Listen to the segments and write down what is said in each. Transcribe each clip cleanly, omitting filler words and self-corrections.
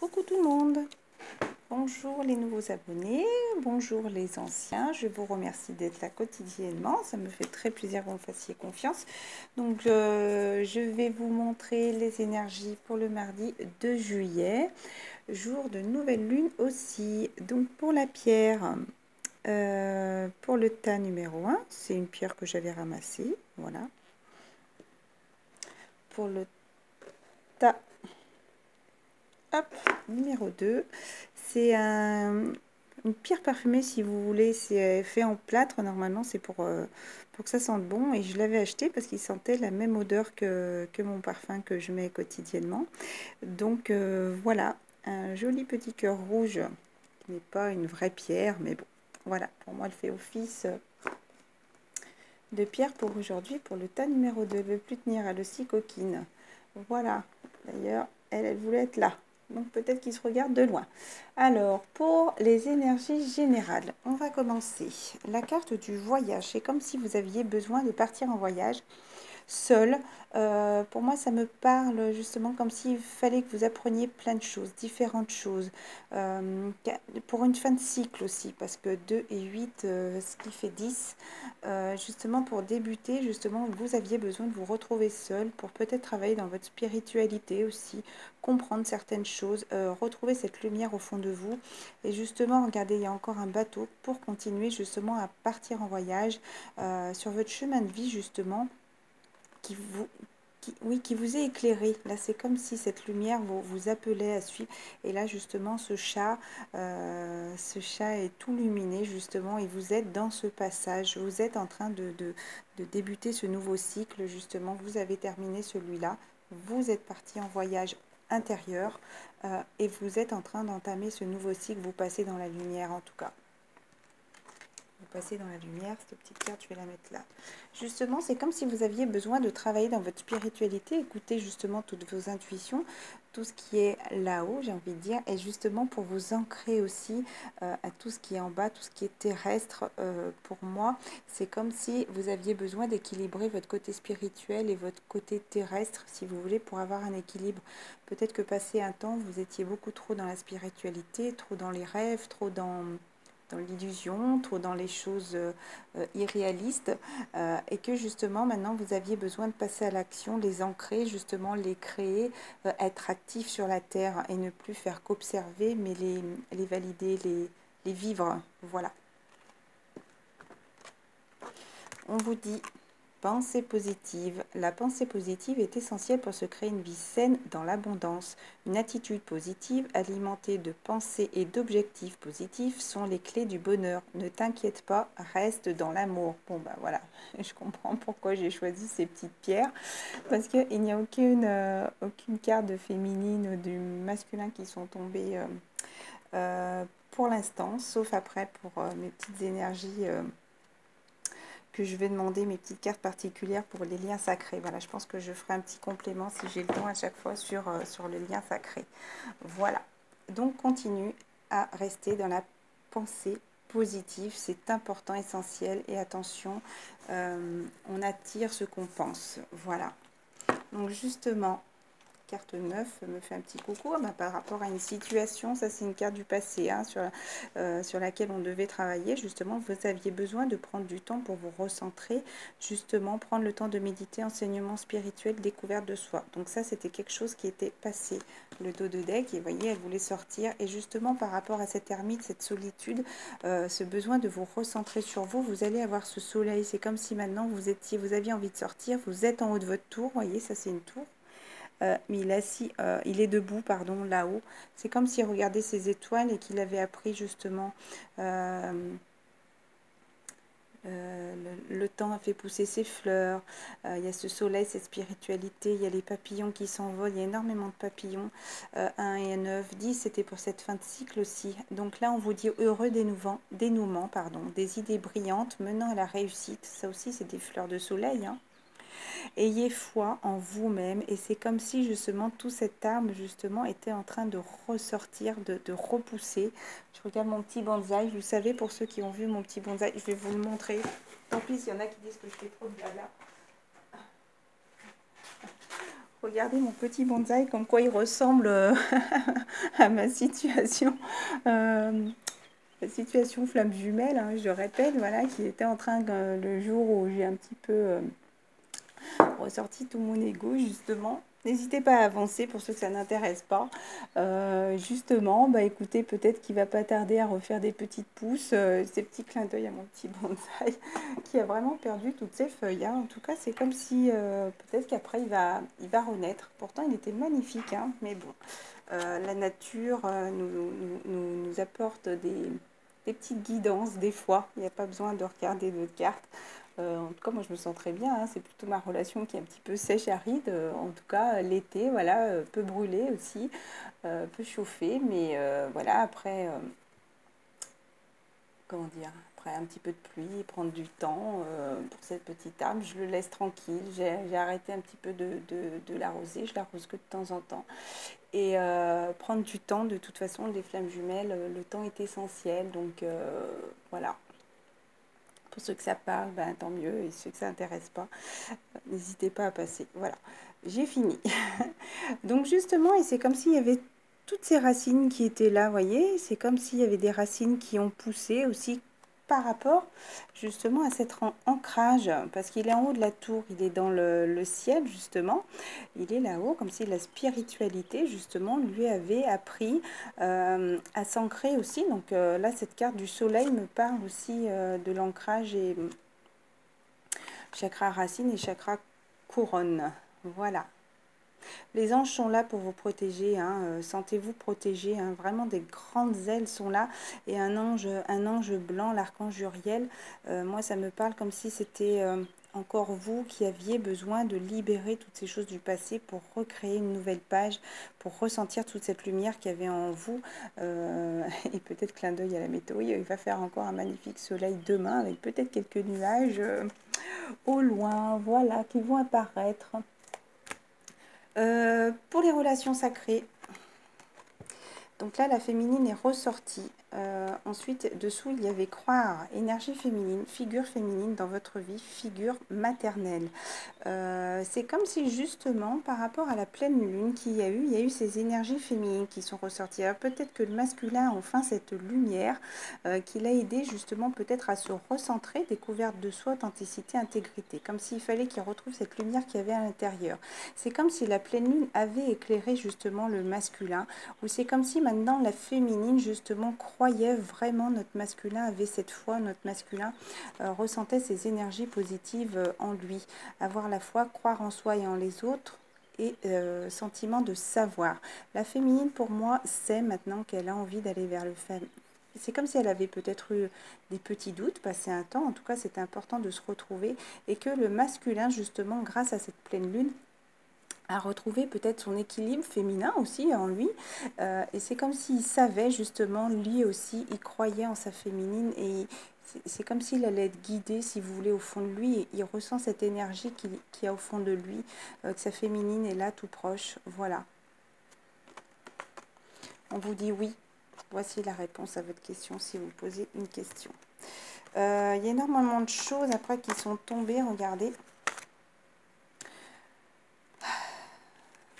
Coucou tout le monde, bonjour les nouveaux abonnés, bonjour les anciens, je vous remercie d'être là quotidiennement, ça me fait très plaisir que vous me fassiez confiance. Donc je vais vous montrer les énergies pour le mardi 2 juillet, jour de nouvelle lune aussi. Donc pour la pierre, pour le tas numéro 1, c'est une pierre que j'avais ramassée, voilà. Pour le tas hop, numéro 2, c'est une pierre parfumée si vous voulez, c'est fait en plâtre, normalement c'est pour que ça sente bon, et je l'avais acheté parce qu'il sentait la même odeur que mon parfum que je mets quotidiennement. Donc voilà, un joli petit cœur rouge qui n'est pas une vraie pierre, mais bon, voilà, pour moi elle fait office de pierre pour aujourd'hui, pour le tas numéro 2. Elle ne veut plus tenir, elle aussi coquine. Voilà, d'ailleurs elle voulait être là. Donc peut-être qu'il se regarde de loin. Alors, pour les énergies générales, on va commencer. La carte du voyage, c'est comme si vous aviez besoin de partir en voyage seul. Pour moi, ça me parle justement comme s'il fallait que vous appreniez plein de choses, différentes choses. Pour une fin de cycle aussi, parce que 2 et 8, ce qui fait 10, justement pour débuter, justement, vous aviez besoin de vous retrouver seul pour peut-être travailler dans votre spiritualité aussi, comprendre certaines choses, retrouver cette lumière au fond de vous. Et justement, regardez, il y a encore un bateau pour continuer justement à partir en voyage sur votre chemin de vie, justement, qui vous est éclairé. Là, c'est comme si cette lumière vous appelait à suivre. Et là, justement, ce chat est tout luminé, justement, et vous êtes dans ce passage. Vous êtes en train de débuter ce nouveau cycle, justement. Vous avez terminé celui-là. Vous êtes parti en voyage intérieur et vous êtes en train d'entamer ce nouveau cycle. Vous passez dans la lumière, en tout cas. Vous passez dans la lumière, cette petite carte, je vais la mettre là. Justement, c'est comme si vous aviez besoin de travailler dans votre spiritualité, écouter justement toutes vos intuitions, tout ce qui est là-haut, j'ai envie de dire, et justement pour vous ancrer aussi à tout ce qui est en bas, tout ce qui est terrestre. Pour moi, c'est comme si vous aviez besoin d'équilibrer votre côté spirituel et votre côté terrestre, si vous voulez, pour avoir un équilibre. Peut-être que passé un temps, vous étiez beaucoup trop dans la spiritualité, trop dans les rêves, trop dans l'illusion, trop dans les choses irréalistes, et que justement maintenant vous aviez besoin de passer à l'action, les ancrer, justement les créer, être actif sur la terre et ne plus faire qu'observer, mais les valider, les vivre. Voilà. On vous dit pensée positive. La pensée positive est essentielle pour se créer une vie saine dans l'abondance. Une attitude positive alimentée de pensées et d'objectifs positifs sont les clés du bonheur. Ne t'inquiète pas, reste dans l'amour. Bon bah voilà, je comprends pourquoi j'ai choisi ces petites pierres, parce qu'il n'y a aucune carte de féminine ou du masculin qui sont tombées pour l'instant, sauf après pour mes petites énergies que je vais demander, mes petites cartes particulières pour les liens sacrés. Voilà, je pense que je ferai un petit complément si j'ai le temps à chaque fois sur le lien sacré. Voilà, donc continue à rester dans la pensée positive, c'est important, essentiel, et attention, on attire ce qu'on pense. Voilà, donc justement, carte 9 me fait un petit coucou par rapport à une situation. Ça, c'est une carte du passé hein, sur laquelle on devait travailler. Justement, vous aviez besoin de prendre du temps pour vous recentrer, justement prendre le temps de méditer, enseignement spirituel, découverte de soi. Donc ça, c'était quelque chose qui était passé. Le dos de deck, et vous voyez, elle voulait sortir. Et justement, par rapport à cette ermite, cette solitude, ce besoin de vous recentrer sur vous, vous allez avoir ce soleil. C'est comme si maintenant vous aviez envie de sortir. Vous êtes en haut de votre tour. Vous voyez, ça c'est une tour. Mais il est debout, pardon, là-haut. C'est comme s'il regardait ses étoiles et qu'il avait appris justement le temps a fait pousser ses fleurs. Il y a ce soleil, cette spiritualité, il y a les papillons qui s'envolent, il y a énormément de papillons. 1 et 9, 10, c'était pour cette fin de cycle aussi. Donc là, on vous dit heureux dénouement, des idées brillantes menant à la réussite. Ça aussi, c'est des fleurs de soleil, hein. Ayez foi en vous-même, et c'est comme si justement tout cet arbre justement était en train de ressortir, de repousser. Je regarde mon petit bonsaï, vous savez, pour ceux qui ont vu mon petit bonsaï, je vais vous le montrer. Tant pis s'il y en a qui disent que je fais trop de blabla. Regardez mon petit bonsaï, comme quoi il ressemble à ma situation. La situation flamme jumelle, hein, je répète, voilà, qui était en train, le jour où j'ai un petit peu ressorti tout mon ego, justement. N'hésitez pas à avancer pour ceux que ça n'intéresse pas. Justement, bah écoutez, peut-être qu'il va pas tarder à refaire des petites pousses, ces petits clins d'œil à mon petit bonsaï qui a vraiment perdu toutes ses feuilles. Hein. En tout cas, c'est comme si peut-être qu'après il va renaître. Pourtant, il était magnifique, hein, mais bon, la nature nous apporte des petites guidances des fois. Il n'y a pas besoin de regarder de cartes. En tout cas, moi, je me sens très bien. Hein. C'est plutôt ma relation qui est un petit peu sèche, aride. En tout cas, l'été, voilà, peut brûler aussi, peut chauffer. Mais voilà, après, comment dire, après un petit peu de pluie, prendre du temps pour cette petite arbre. Je le laisse tranquille. J'ai arrêté un petit peu de l'arroser. Je l'arrose que de temps en temps. Et prendre du temps, de toute façon, les flammes jumelles, le temps est essentiel. Donc voilà. Pour ceux que ça parle, ben, tant mieux. Et ceux que ça n'intéresse pas, n'hésitez pas à passer. Voilà, j'ai fini. Donc justement, et c'est comme s'il y avait toutes ces racines qui étaient là, vous voyez. C'est comme s'il y avait des racines qui ont poussé aussi par rapport justement à cet ancrage, parce qu'il est en haut de la tour, il est dans le ciel justement, il est là-haut, comme si la spiritualité justement lui avait appris à s'ancrer aussi. Donc là, cette carte du soleil me parle aussi de l'ancrage et chakra racine et chakra couronne. Voilà. Les anges sont là pour vous protéger, hein. Sentez-vous protégés, hein. Vraiment des grandes ailes sont là. Et un ange blanc, l'archange Uriel, moi ça me parle comme si c'était encore vous qui aviez besoin de libérer toutes ces choses du passé pour recréer une nouvelle page, pour ressentir toute cette lumière qu'il y avait en vous. Et peut-être clin d'œil à la météo, il va faire encore un magnifique soleil demain avec peut-être quelques nuages au loin, voilà, qui vont apparaître. Pour les relations sacrées, donc là la féminine est ressortie. Ensuite dessous il y avait croire, énergie féminine, figure féminine dans votre vie, figure maternelle. C'est comme si justement par rapport à la pleine lune qu'il y a eu ces énergies féminines qui sont ressorties. Alors peut-être que le masculin a enfin cette lumière qui l'a aidé justement peut-être à se recentrer, découverte de soi, authenticité, intégrité, comme s'il fallait qu'il retrouve cette lumière qu'il y avait à l'intérieur. C'est comme si la pleine lune avait éclairé justement le masculin, ou c'est comme si maintenant la féminine justement croyait vraiment notre masculin, avait cette foi, notre masculin ressentait ces énergies positives en lui. Avoir la foi, croire en soi et en les autres, et sentiment de savoir. La féminine, pour moi, sait maintenant qu'elle a envie d'aller vers le féminin. C'est comme si elle avait peut-être eu des petits doutes, passé un temps. En tout cas, c'était important de se retrouver. Et que le masculin, justement, grâce à cette pleine lune, a retrouvé peut-être son équilibre féminin aussi en lui. Et c'est comme s'il savait, justement, lui aussi, il croyait en sa féminine. Et c'est comme s'il allait être guidé, si vous voulez, au fond de lui. Et il ressent cette énergie qu'il y a au fond de lui, que sa féminine est là, tout proche. Voilà. On vous dit oui. Voici la réponse à votre question si vous posez une question. Il y a énormément de choses après qui sont tombées, regardez.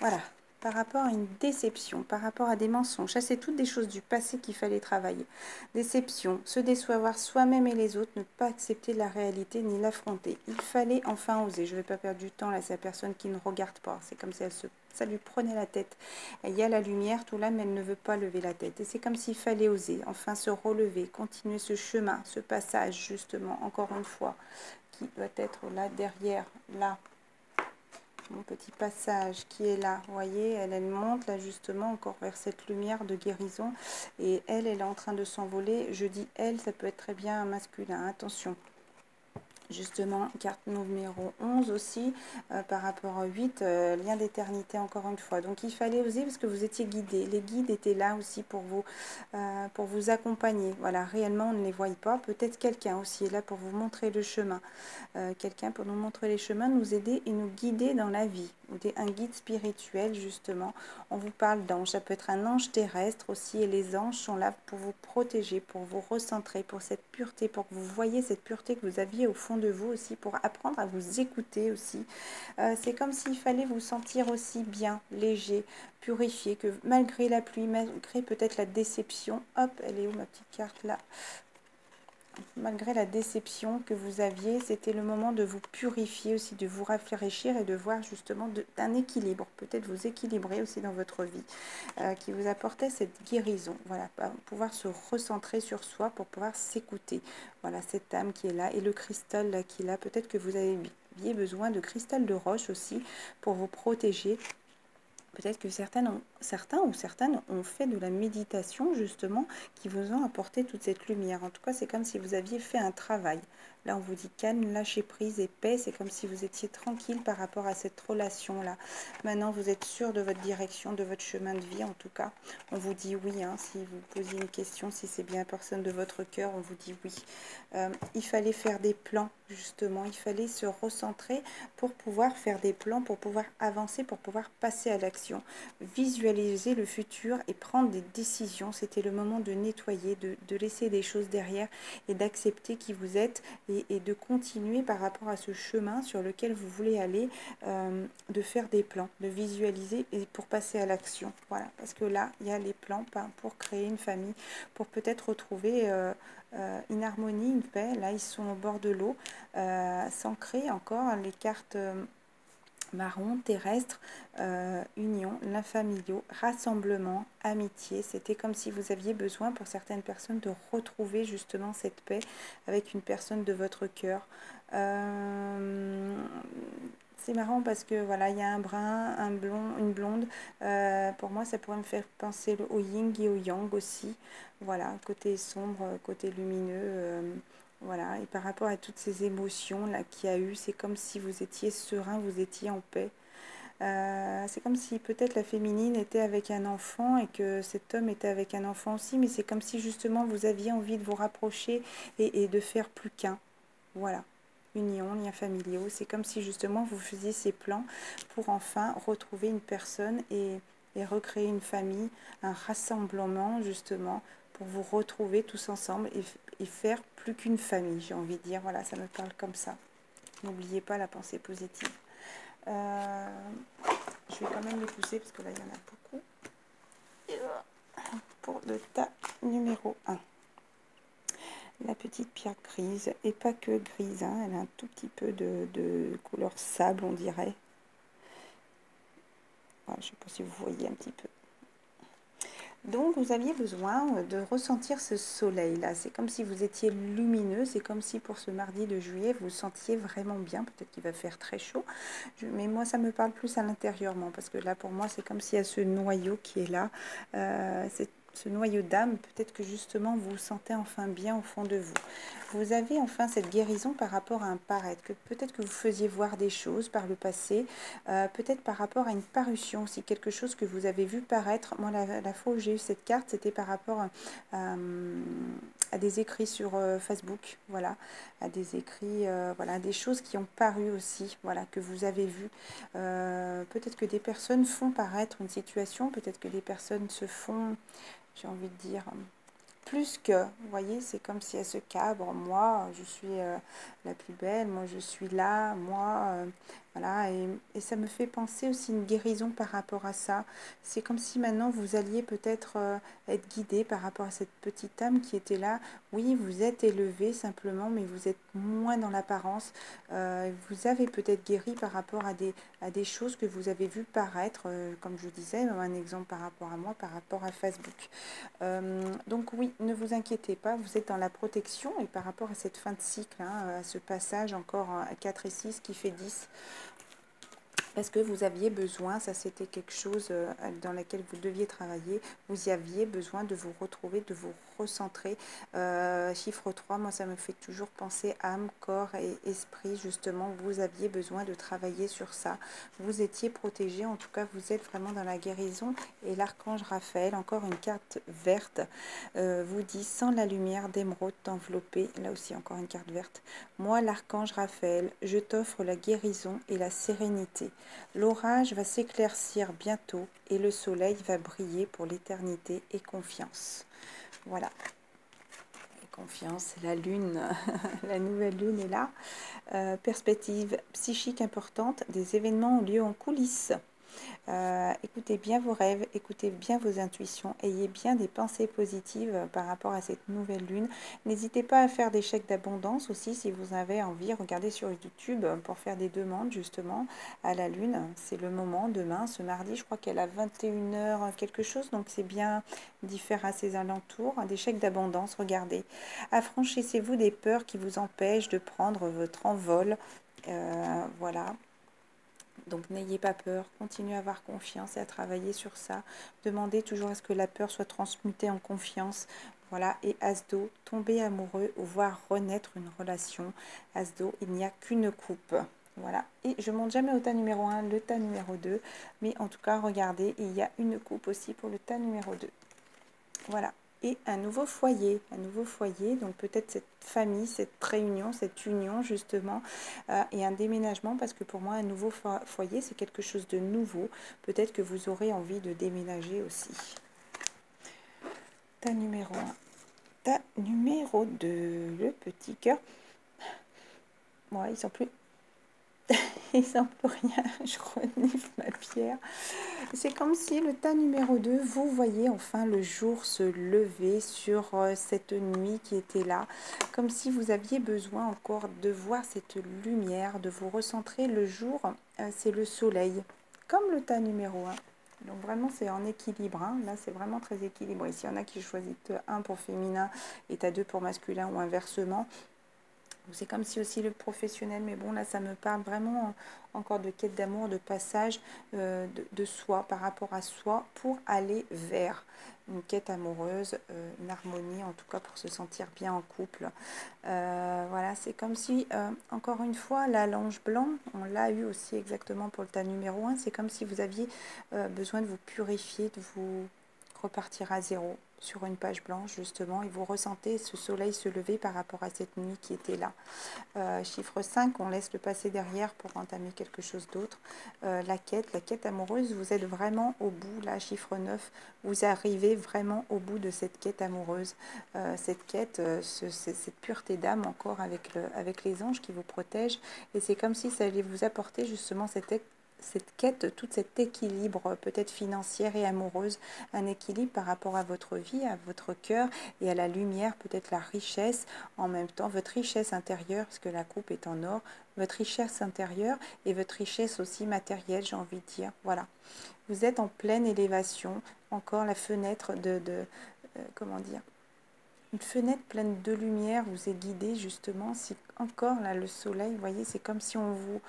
Voilà, par rapport à une déception, par rapport à des mensonges, ça c'est toutes des choses du passé qu'il fallait travailler. Déception, se décevoir soi-même et les autres, ne pas accepter la réalité ni l'affronter. Il fallait enfin oser. Je ne vais pas perdre du temps là, c'est la personne qui ne regarde pas. C'est comme si ça lui prenait la tête. Il y a la lumière, tout là, mais elle ne veut pas lever la tête. Et c'est comme s'il fallait oser, enfin se relever, continuer ce chemin, ce passage justement, encore une fois, qui doit être là derrière, là. Mon petit passage qui est là, vous voyez, elle monte là justement encore vers cette lumière de guérison et elle est en train de s'envoler. Je dis elle, ça peut être très bien un masculin, attention. Justement, carte numéro 11 aussi, par rapport à 8, lien d'éternité encore une fois. Donc il fallait oser parce que vous étiez guidés. Les guides étaient là aussi pour vous accompagner. Voilà, réellement on ne les voit pas. Peut-être quelqu'un aussi est là pour vous montrer le chemin. Quelqu'un pour nous montrer les chemins, nous aider et nous guider dans la vie. Un guide spirituel justement. On vous parle d'ange. Ça peut être un ange terrestre aussi et les anges sont là pour vous protéger, pour vous recentrer, pour cette pureté, pour que vous voyez cette pureté que vous aviez au fond de vous aussi, pour apprendre à vous écouter aussi. C'est comme s'il fallait vous sentir aussi bien, léger, purifié, que malgré la pluie, malgré peut-être la déception, hop, elle est où ma petite carte là? Malgré la déception que vous aviez, c'était le moment de vous purifier aussi, de vous rafraîchir et de voir justement d'un équilibre, peut-être vous équilibrer aussi dans votre vie, qui vous apportait cette guérison. Voilà, pouvoir se recentrer sur soi pour pouvoir s'écouter. Voilà, cette âme qui est là et le cristal là qui est là. Peut-être que vous aviez besoin de cristal de roche aussi pour vous protéger. Peut-être que certains ou certaines ont fait de la méditation justement qui vous ont apporté toute cette lumière. En tout cas, c'est comme si vous aviez fait un travail. Là, on vous dit calme, lâcher prise et paix. C'est comme si vous étiez tranquille par rapport à cette relation-là. Maintenant, vous êtes sûr de votre direction, de votre chemin de vie. En tout cas, on vous dit oui. Hein, si vous posez une question, si c'est bien la personne de votre cœur, on vous dit oui. Il fallait faire des plans, justement. Il fallait se recentrer pour pouvoir faire des plans, pour pouvoir avancer, pour pouvoir passer à l'action. Visualiser le futur et prendre des décisions. C'était le moment de nettoyer, de laisser des choses derrière et d'accepter qui vous êtes et de continuer par rapport à ce chemin sur lequel vous voulez aller, de faire des plans, de visualiser et pour passer à l'action. Voilà, parce que là, il y a les plans pour créer une famille, pour peut-être retrouver une harmonie, une paix. Là, ils sont au bord de l'eau, s'ancrer encore les cartes marron, terrestre, union, l'infamiliaux, rassemblement, amitié. C'était comme si vous aviez besoin pour certaines personnes de retrouver justement cette paix avec une personne de votre cœur. C'est marrant parce que voilà, il y a un brun, un blond, une blonde. Pour moi, ça pourrait me faire penser au yin et au yang aussi. Voilà, côté sombre, côté lumineux. Voilà, et par rapport à toutes ces émotions là qu'il y a eu, c'est comme si vous étiez serein, vous étiez en paix. C'est comme si peut-être la féminine était avec un enfant et que cet homme était avec un enfant aussi, mais c'est comme si justement vous aviez envie de vous rapprocher et de faire plus qu'un. Voilà, union, liens familiaux. C'est comme si justement vous faisiez ces plans pour enfin retrouver une personne et recréer une famille, un rassemblement justement pour vous retrouver tous ensemble et faire plus qu'une famille, j'ai envie de dire. Voilà, ça me parle comme ça. N'oubliez pas la pensée positive. Je vais quand même les pousser parce que là, il y en a beaucoup. Pour le tas numéro 1. La petite pierre grise, et pas que grise, hein, elle a un tout petit peu de couleur sable, on dirait. Voilà, je ne sais pas si vous voyez un petit peu. Donc, vous aviez besoin de ressentir ce soleil-là. C'est comme si vous étiez lumineux. C'est comme si pour ce mardi de juillet, vous vous sentiez vraiment bien. Peut-être qu'il va faire très chaud. Mais moi, ça me parle plus à l'intérieurement. Parce que là, pour moi, c'est comme s'il y a ce noyau qui est là. Ce noyau d'âme, peut-être que justement, vous vous sentez enfin bien au fond de vous. Vous avez enfin cette guérison par rapport à un paraître. Peut-être que vous faisiez voir des choses par le passé. Peut-être par rapport à une parution aussi. Quelque chose que vous avez vu paraître. Moi, la fois où j'ai eu cette carte, c'était par rapport à des écrits sur Facebook, voilà, à des écrits, voilà, des choses qui ont paru aussi, voilà, que vous avez vu. Peut-être que des personnes font paraître une situation, peut-être que des personnes se font, j'ai envie de dire, plus que, vous voyez, c'est comme si elle se cabre, moi, je suis la plus belle, moi, je suis là, moi, voilà, et ça me fait penser aussi une guérison par rapport à ça. C'est comme si maintenant vous alliez peut-être être guidé par rapport à cette petite âme qui était là. Oui, vous êtes élevé simplement, mais vous êtes moins dans l'apparence. Vous avez peut-être guéri par rapport à des choses que vous avez vues paraître, comme je disais, un exemple par rapport à moi, par rapport à Facebook. Donc oui, ne vous inquiétez pas, vous êtes dans la protection et par rapport à cette fin de cycle, hein, à ce passage encore à 4 et 6 qui fait 10, parce que vous aviez besoin, ça c'était quelque chose dans laquelle vous deviez travailler, vous y aviez besoin de vous retrouver, de vous recentrer. Chiffre 3, moi ça me fait toujours penser âme, corps et esprit, justement, vous aviez besoin de travailler sur ça. Vous étiez protégé, en tout cas vous êtes vraiment dans la guérison. Et l'archange Raphaël, encore une carte verte, vous dit: sans la lumière d'émeraude t'envelopper, là aussi encore une carte verte. Moi l'archange Raphaël, je t'offre la guérison et la sérénité. L'orage va s'éclaircir bientôt et le soleil va briller pour l'éternité et confiance. Voilà. Et confiance, la lune, la nouvelle lune est là. Perspective psychique importante, des événements ont lieu en coulisses. Écoutez bien vos rêves, écoutez bien vos intuitions, ayez bien des pensées positives par rapport à cette nouvelle lune. N'hésitez pas à faire des chèques d'abondance aussi si vous avez envie. Regardez sur YouTube pour faire des demandes justement à la lune. C'est le moment demain, ce mardi, je crois qu'elle a 21h quelque chose, donc c'est bien d'y faire à ses alentours. Des chèques d'abondance, regardez. Affranchissez-vous des peurs qui vous empêchent de prendre votre envol. Voilà. Donc n'ayez pas peur, continuez à avoir confiance et à travailler sur ça. Demandez toujours à ce que la peur soit transmutée en confiance. Voilà, et As d'eau, tomber amoureux ou voir renaître une relation. As d'eau, il n'y a qu'une coupe. Voilà, et je ne monte jamais au tas numéro 1, le tas numéro 2. Mais en tout cas, regardez, il y a une coupe aussi pour le tas numéro 2. Voilà. Et un nouveau foyer, donc peut-être cette famille, cette réunion, cette union justement, et un déménagement, parce que pour moi un nouveau foyer c'est quelque chose de nouveau, peut-être que vous aurez envie de déménager aussi. Tas numéro 1, tas numéro 2, le petit cœur, bon, ils sont plus... Ils sont plus rien, je renifle ma pierre. C'est comme si le tas numéro 2, vous voyez enfin le jour se lever sur cette nuit qui était là. Comme si vous aviez besoin encore de voir cette lumière, de vous recentrer. Le jour, c'est le soleil, comme le tas numéro 1. Donc vraiment, c'est en équilibre. Hein. Là, c'est vraiment très équilibré. Ici, il y en a qui choisissent 1 pour féminin et tas 2 pour masculin ou inversement. C'est comme si aussi le professionnel, mais bon là ça me parle vraiment encore de quête d'amour, de passage de soi par rapport à soi pour aller vers une quête amoureuse, une harmonie en tout cas pour se sentir bien en couple. Voilà, c'est comme si, encore une fois, la l'ange blanc, on l'a eu aussi exactement pour le tas numéro 1, c'est comme si vous aviez besoin de vous purifier, de vous repartir à zéro sur une page blanche justement et vous ressentez ce soleil se lever par rapport à cette nuit qui était là. Chiffre 5, on laisse le passé derrière pour entamer quelque chose d'autre. La quête amoureuse, vous êtes vraiment au bout. Là, chiffre 9, vous arrivez vraiment au bout de cette quête amoureuse. Cette quête, cette pureté d'âme encore avec les anges qui vous protègent. Et c'est comme si ça allait vous apporter justement cette quête, tout cet équilibre peut-être financière et amoureuse, un équilibre par rapport à votre vie, à votre cœur et à la lumière, peut-être la richesse, en même temps votre richesse intérieure, parce que la coupe est en or, votre richesse intérieure et votre richesse aussi matérielle, j'ai envie de dire, voilà. Vous êtes en pleine élévation, encore la fenêtre comment dire, une fenêtre pleine de lumière vous est guidée justement, si encore là le soleil, vous voyez, c'est comme si on vous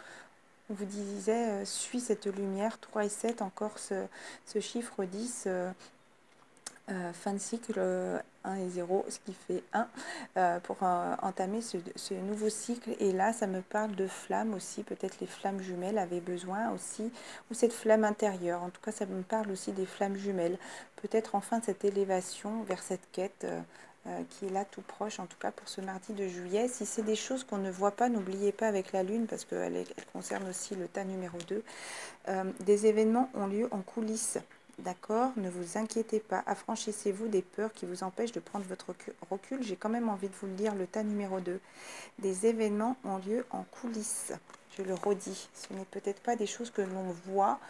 disait, suis cette lumière, 3 et 7, encore ce chiffre 10, fin de cycle 1 et 0, ce qui fait 1, pour entamer ce nouveau cycle. Et là, ça me parle de flammes aussi, peut-être les flammes jumelles avaient besoin aussi, ou cette flamme intérieure. En tout cas, ça me parle aussi des flammes jumelles. Peut-être enfin cette élévation vers cette quête qui est là tout proche, en tout cas pour ce mardi de juillet. Si c'est des choses qu'on ne voit pas, n'oubliez pas avec la lune, parce qu'elle concerne aussi le tas numéro 2. Des événements ont lieu en coulisses. D'accord, ne vous inquiétez pas, affranchissez-vous des peurs qui vous empêchent de prendre votre recul. J'ai quand même envie de vous le dire, le tas numéro 2. Des événements ont lieu en coulisses. Je le redis, ce n'est peut-être pas des choses que l'on voit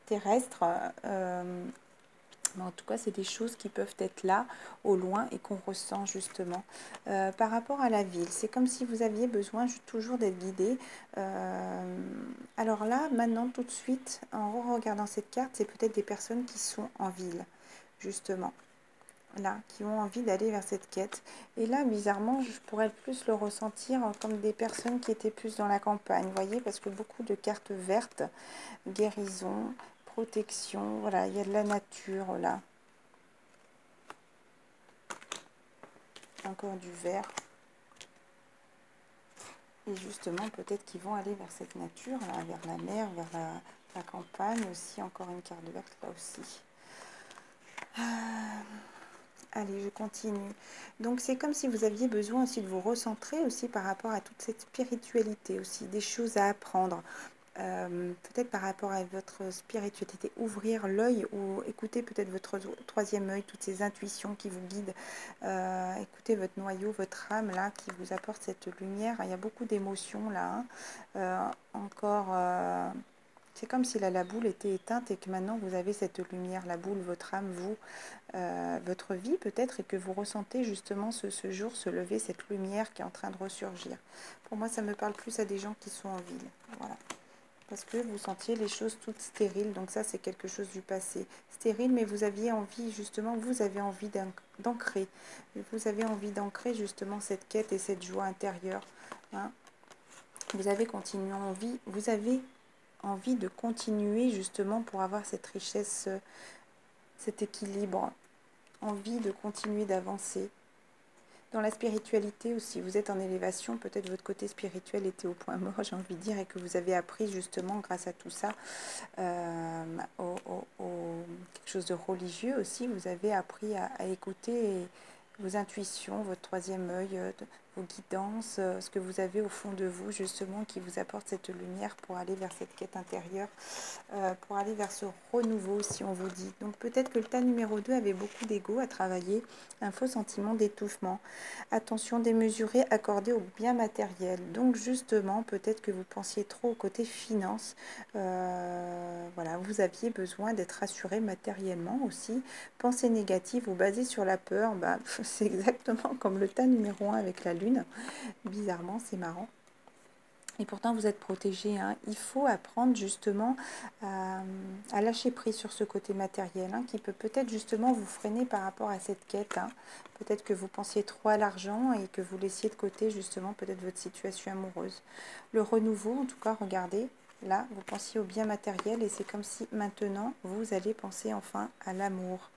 terrestres, mais en tout cas, c'est des choses qui peuvent être là, au loin, et qu'on ressent justement. Par rapport à la ville, c'est comme si vous aviez besoin toujours d'être guidé. Alors là, maintenant, tout de suite, en regardant cette carte, c'est peut-être des personnes qui sont en ville, justement. Là, qui ont envie d'aller vers cette quête. Et là, bizarrement, je pourrais plus le ressentir comme des personnes qui étaient plus dans la campagne, vous voyez, parce que beaucoup de cartes vertes, guérison, protection, voilà, il y a de la nature là. Encore du vert. Et justement, peut-être qu'ils vont aller vers cette nature, là, vers la mer, vers la campagne aussi. Encore une carte verte là aussi. Allez, je continue. Donc, c'est comme si vous aviez besoin aussi de vous recentrer aussi par rapport à toute cette spiritualité aussi, des choses à apprendre. peut-être par rapport à votre spiritualité, ouvrir l'œil ou écouter peut-être votre troisième œil, toutes ces intuitions qui vous guident, écoutez votre noyau, votre âme là qui vous apporte cette lumière. Il y a beaucoup d'émotions là, hein. Encore, c'est comme si la boule était éteinte et que maintenant vous avez cette lumière, la boule, votre âme, vous, votre vie peut-être, et que vous ressentez justement ce jour se lever, cette lumière qui est en train de ressurgir. Pour moi, ça me parle plus à des gens qui sont en ville, voilà. Parce que vous sentiez les choses toutes stériles, donc ça c'est quelque chose du passé. Stérile, mais vous aviez envie, justement, vous avez envie d'ancrer. Vous avez envie d'ancrer justement cette quête et cette joie intérieure, hein. Vous avez envie de continuer justement pour avoir cette richesse, cet équilibre, envie de continuer d'avancer. Dans la spiritualité aussi, vous êtes en élévation, peut-être votre côté spirituel était au point mort, j'ai envie de dire, et que vous avez appris justement grâce à tout ça, quelque chose de religieux aussi, vous avez appris à écouter vos intuitions, votre troisième œil, vos guidances, ce que vous avez au fond de vous justement qui vous apporte cette lumière pour aller vers cette quête intérieure, pour aller vers ce renouveau si on vous dit. Donc peut-être que le tas numéro 2 avait beaucoup d'ego à travailler, un faux sentiment d'étouffement, attention démesurée accordée au bien matériel. Donc justement peut-être que vous pensiez trop au côté finance, voilà, vous aviez besoin d'être rassuré matériellement aussi. Pensée négative ou basée sur la peur, bah, c'est exactement comme le tas numéro 1 avec la lune. Bizarrement, c'est marrant. Et pourtant, vous êtes protégé, hein. Il faut apprendre justement à lâcher prise sur ce côté matériel, hein, qui peut peut-être justement vous freiner par rapport à cette quête, hein. Peut-être que vous pensiez trop à l'argent et que vous laissiez de côté justement peut-être votre situation amoureuse. Le renouveau, en tout cas, regardez, là, vous pensiez au bien matériel et c'est comme si maintenant, vous allez penser enfin à l'amour,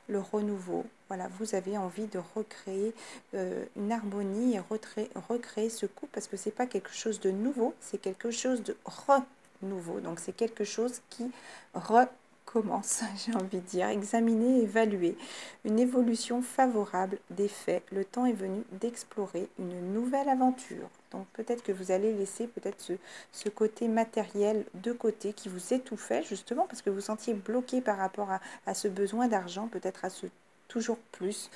le renouveau. Voilà, vous avez envie de recréer une harmonie et recréer ce couple parce que c'est pas quelque chose de nouveau, c'est quelque chose de renouveau. Donc c'est quelque chose qui recommence, j'ai envie de dire. Examiner, évaluer une évolution favorable des faits. Le temps est venu d'explorer une nouvelle aventure. Donc peut-être que vous allez laisser peut-être ce côté matériel de côté qui vous étouffait justement parce que vous sentiez bloqué par rapport à ce besoin d'argent, peut-être à ce toujours plus,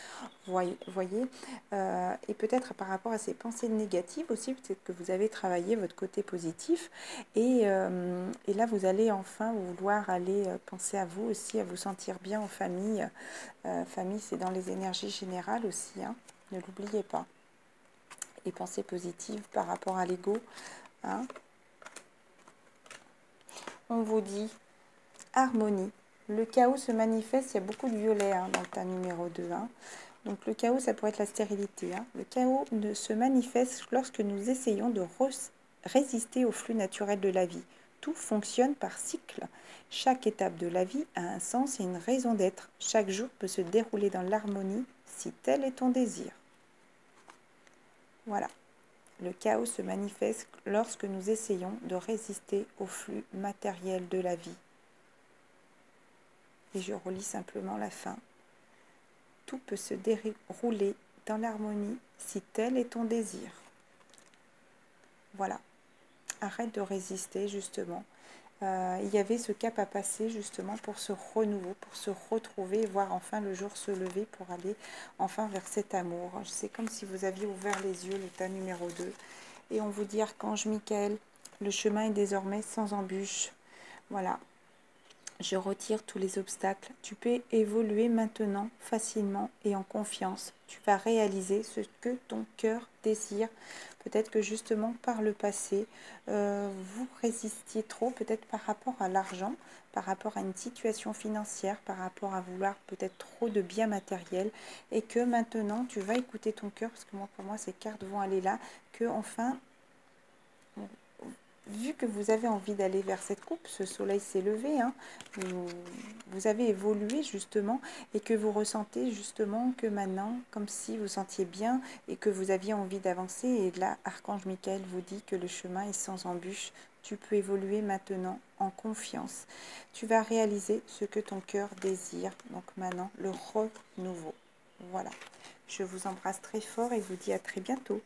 voyez, et peut-être par rapport à ces pensées négatives aussi, peut-être que vous avez travaillé votre côté positif, et là vous allez enfin vouloir aller penser à vous aussi, à vous sentir bien en famille. Famille, c'est dans les énergies générales aussi, hein, ne l'oubliez pas. Et pensées positives par rapport à l'ego, hein. On vous dit harmonie. Le chaos se manifeste, il y a beaucoup de violet, hein, dans le tas numéro 2. Hein. Donc le chaos, ça pourrait être la stérilité. Hein. Le chaos se manifeste lorsque nous essayons de résister au flux naturel de la vie. Tout fonctionne par cycle. Chaque étape de la vie a un sens et une raison d'être. Chaque jour peut se dérouler dans l'harmonie si tel est ton désir. Voilà. Le chaos se manifeste lorsque nous essayons de résister au flux matériel de la vie. Et je relis simplement la fin. Tout peut se dérouler dans l'harmonie si tel est ton désir. Voilà. Arrête de résister justement. Il y avait ce cap à passer justement pour ce renouveau, pour se retrouver et voir enfin le jour se lever pour aller enfin vers cet amour. C'est comme si vous aviez ouvert les yeux, le tas numéro 2. Et on vous dit, Archange Michael, le chemin est désormais sans embûche. Voilà. Je retire tous les obstacles. Tu peux évoluer maintenant facilement et en confiance. Tu vas réaliser ce que ton cœur désire. Peut-être que justement par le passé, vous résistiez trop, peut-être par rapport à l'argent, par rapport à une situation financière, par rapport à vouloir peut-être trop de biens matériels, et que maintenant tu vas écouter ton cœur, parce que moi, pour moi ces cartes vont aller là, que enfin, vu que vous avez envie d'aller vers cette coupe, ce soleil s'est levé, hein, vous avez évolué justement et que vous ressentez justement que maintenant, comme si vous sentiez bien et que vous aviez envie d'avancer. Et là, Archange Michael vous dit que le chemin est sans embûche. Tu peux évoluer maintenant en confiance. Tu vas réaliser ce que ton cœur désire. Donc maintenant, le renouveau. Voilà. Je vous embrasse très fort et vous dis à très bientôt.